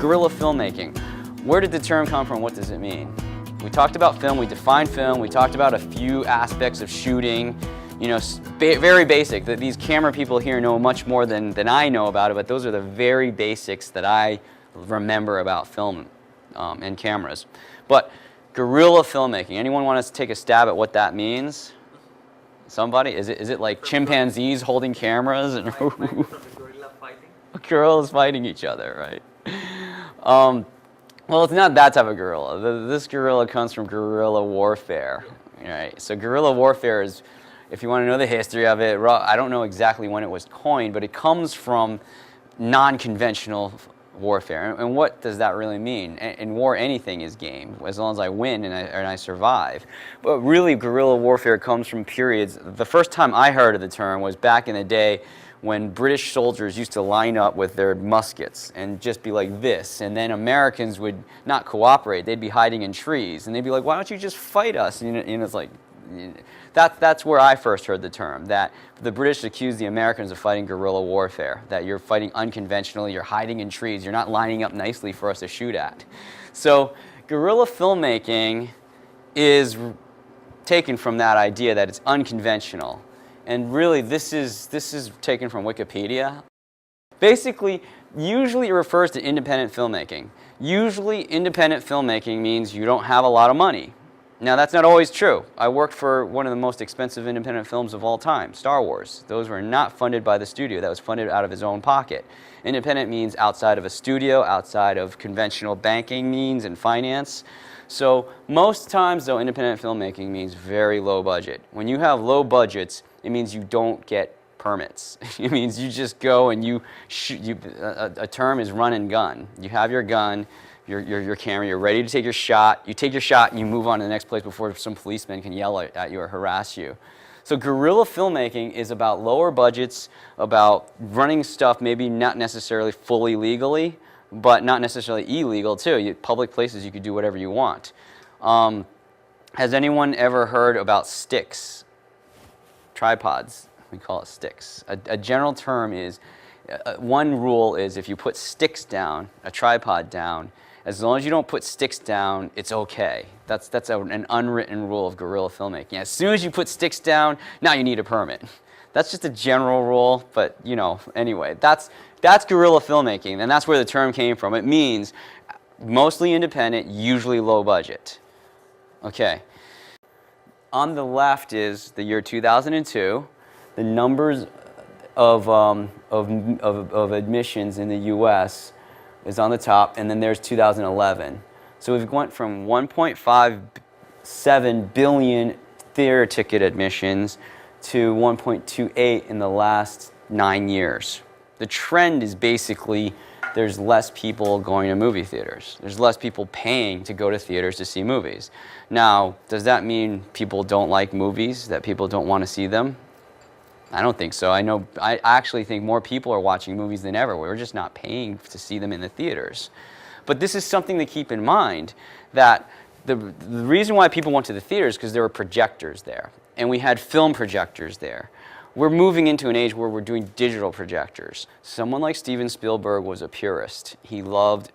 guerrilla filmmaking. Where did the term come from? What does it mean? We talked about film, we defined film, we talked about a few aspects of shooting, you know, very basic, that these camera people here know much more than I know about it, but those are the very basics that I remember about film and cameras. But guerrilla filmmaking, anyone want to take a stab at what that means? Somebody? Is it like chimpanzees holding cameras? And Guerrilla fighting? Gorillas fighting each other, right? Well, it's not that type of guerrilla. This guerrilla comes from guerrilla warfare, right? So guerrilla warfare is, if you want to know the history of it, I don't know exactly when it was coined, but it comes from non-conventional warfare. And what does that really mean? In war, anything is game, as long as I win and I survive. But really, guerrilla warfare comes from periods. The first time I heard of the term was back in the day when British soldiers used to line up with their muskets and just be like this, and then Americans would not cooperate. They'd be hiding in trees, and they'd be like, why don't you just fight us? And it's like, that's where I first heard the term, that the British accused the Americans of fighting guerrilla warfare, that you're fighting unconventionally, you're hiding in trees, you're not lining up nicely for us to shoot at. So guerrilla filmmaking is taken from that idea that it's unconventional. And really, this is taken from Wikipedia. Basically, usually it refers to independent filmmaking. Usually, independent filmmaking means you don't have a lot of money. Now, that's not always true. I worked for one of the most expensive independent films of all time, Star Wars. Those were not funded by the studio. That was funded out of his own pocket. Independent means outside of a studio, outside of conventional banking means and finance. So most times, though, independent filmmaking means very low budget. When you have low budgets, it means you don't get permits. It means you just go and you shoot. A term is run and gun. You have your gun, your camera, you're ready to take your shot. You take your shot and you move on to the next place before some policeman can yell at you or harass you. So guerrilla filmmaking is about lower budgets, about running stuff maybe not necessarily fully legally, but not necessarily illegal too. Public places, you could do whatever you want. Has anyone ever heard about sticks? Tripods, we call it sticks. A general term is, one rule is if you put sticks down, a tripod down, as long as you don't put sticks down, it's okay. That's an unwritten rule of guerrilla filmmaking. As soon as you put sticks down, now you need a permit. That's just a general rule, but you know, anyway, that's guerrilla filmmaking, and that's where the term came from. It means mostly independent, usually low budget. Okay. On the left is the year 2002. The numbers of admissions in the U.S. is on the top, and then there's 2011. So we've went from 1.57 billion theater ticket admissions to 1.28 in the last 9 years. The trend is basically there's less people going to movie theaters. There's less people paying to go to theaters to see movies. Now, does that mean people don't like movies, that people don't want to see them? I don't think so. I actually think more people are watching movies than ever. We're just not paying to see them in the theaters. But this is something to keep in mind, that the reason why people went to the theaters is because there were projectors there, and we had film projectors there. We're moving into an age where we're doing digital projectors. Someone like Steven Spielberg was a purist. He loved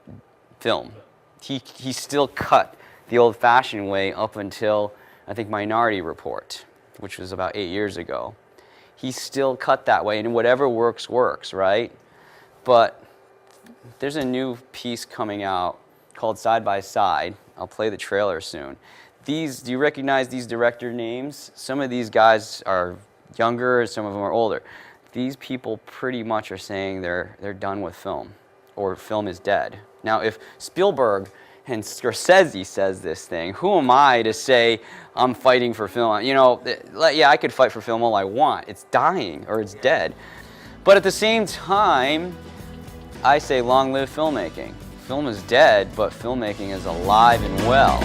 film. He still cut the old-fashioned way up until, I think, Minority Report, which was about 8 years ago. He still cut that way, and whatever works, works, right? But there's a new piece coming out called Side by Side. I'll play the trailer soon. Do you recognize these director names? Some of these guys are younger, some of them are older. These people pretty much are saying they're done with film, or film is dead. Now, if Spielberg and Scorsese says this thing, who am I to say I'm fighting for film? You know, yeah, I could fight for film all I want. It's dying, or it's dead. But at the same time, I say long live filmmaking. Film is dead, but filmmaking is alive and well.